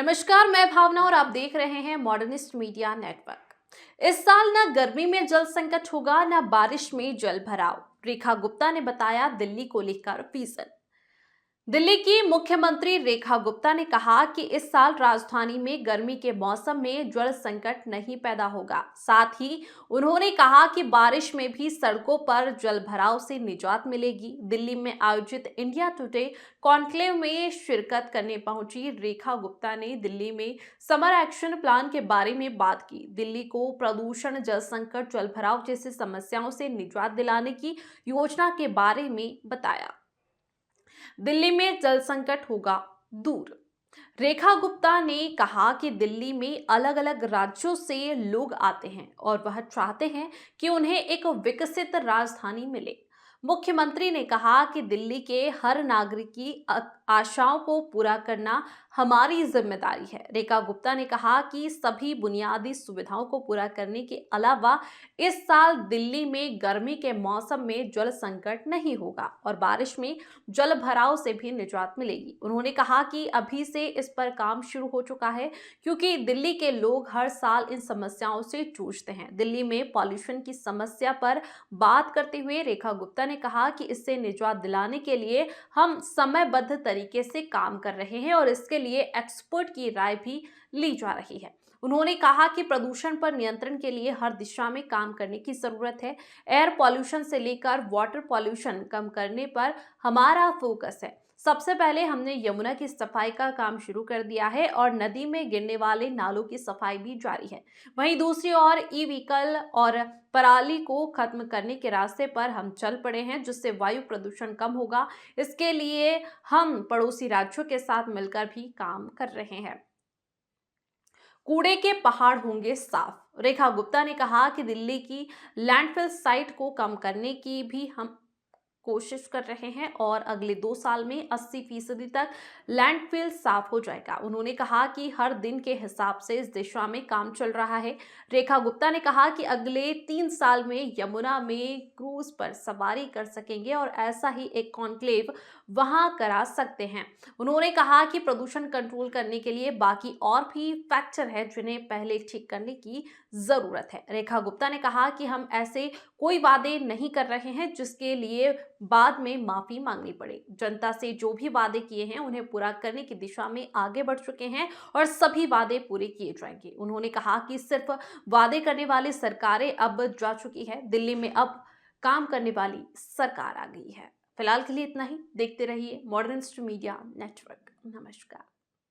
नमस्कार, मैं भावना और आप देख रहे हैं मॉडर्निस्ट मीडिया नेटवर्क। इस साल न गर्मी में जल संकट होगा, न बारिश में जल भराव। रेखा गुप्ता ने बताया दिल्ली को लेकर विजन। दिल्ली की मुख्यमंत्री रेखा गुप्ता ने कहा कि इस साल राजधानी में गर्मी के मौसम में जल संकट नहीं पैदा होगा। साथ ही उन्होंने कहा कि बारिश में भी सड़कों पर जल भराव से निजात मिलेगी। दिल्ली में आयोजित इंडिया टुडे कॉन्क्लेव में शिरकत करने पहुंची रेखा गुप्ता ने दिल्ली में समर एक्शन प्लान के बारे में बात की। दिल्ली को प्रदूषण, जल संकट, जल भराव जैसी समस्याओं से निजात दिलाने की योजना के बारे में बताया। दिल्ली में जल संकट होगा दूर। रेखा गुप्ता ने कहा कि दिल्ली में अलग अलग राज्यों से लोग आते हैं और वह चाहते हैं कि उन्हें एक विकसित राजधानी मिले। मुख्यमंत्री ने कहा कि दिल्ली के हर नागरिक की आशाओं को पूरा करना हमारी जिम्मेदारी है। रेखा गुप्ता ने कहा कि सभी बुनियादी सुविधाओं को पूरा करने के अलावा इस साल दिल्ली में गर्मी के मौसम में जल संकट नहीं होगा और बारिश में जल भराव से भी निजात मिलेगी। उन्होंने कहा कि अभी से इस पर काम शुरू हो चुका है, क्योंकि दिल्ली के लोग हर साल इन समस्याओं से जूझते हैं। दिल्ली में पॉल्यूशन की समस्या पर बात करते हुए रेखा गुप्ता ने कहा कि इससे निजात दिलाने के लिए हम समयबद्ध तरीके से काम कर रहे हैं और इसके लिए एक्सपर्ट की राय भी ली जा रही है। उन्होंने कहा कि प्रदूषण पर नियंत्रण के लिए हर दिशा में काम करने की जरूरत है। एयर पॉल्यूशन से लेकर वाटर पॉल्यूशन कम करने पर हमारा फोकस है। सबसे पहले हमने यमुना की सफाई का काम शुरू कर दिया है और नदी में गिरने वाले नालों की सफाई भी जारी है। वहीं दूसरी ओर ई व्हीकल और पराली को खत्म करने के रास्ते पर हम चल पड़े हैं, जिससे वायु प्रदूषण कम होगा। इसके लिए हम पड़ोसी राज्यों के साथ मिलकर भी काम कर रहे हैं। कूड़े के पहाड़ होंगे साफ। रेखा गुप्ता ने कहा कि दिल्ली की लैंडफिल साइट को कम करने की भी हम कोशिश कर रहे हैं और अगले 2 साल में 80% तक लैंडफिल साफ हो जाएगा। उन्होंने कहा कि हर दिन के हिसाब से इस दिशा में काम चल रहा है। रेखा गुप्ता ने कहा कि अगले 3 साल में यमुना में क्रूज पर सवारी कर सकेंगे और ऐसा ही एक कॉन्क्लेव वहां करा सकते हैं। उन्होंने कहा कि प्रदूषण कंट्रोल करने के लिए बाकी और भी फैक्टर है जिन्हें पहले ठीक करने की जरूरत है। रेखा गुप्ता ने कहा कि हम ऐसे कोई वादे नहीं कर रहे हैं जिसके लिए बाद में माफी मांगनी पड़े। जनता से जो भी वादे किए हैं उन्हें पूरा करने की दिशा में आगे बढ़ चुके हैं और सभी वादे पूरे किए जाएंगे। उन्होंने कहा कि सिर्फ वादे करने वाली सरकारें अब जा चुकी है, दिल्ली में अब काम करने वाली सरकार आ गई है। फिलहाल के लिए इतना ही। देखते रहिए मॉडर्निस्ट मीडिया नेटवर्क। नमस्कार।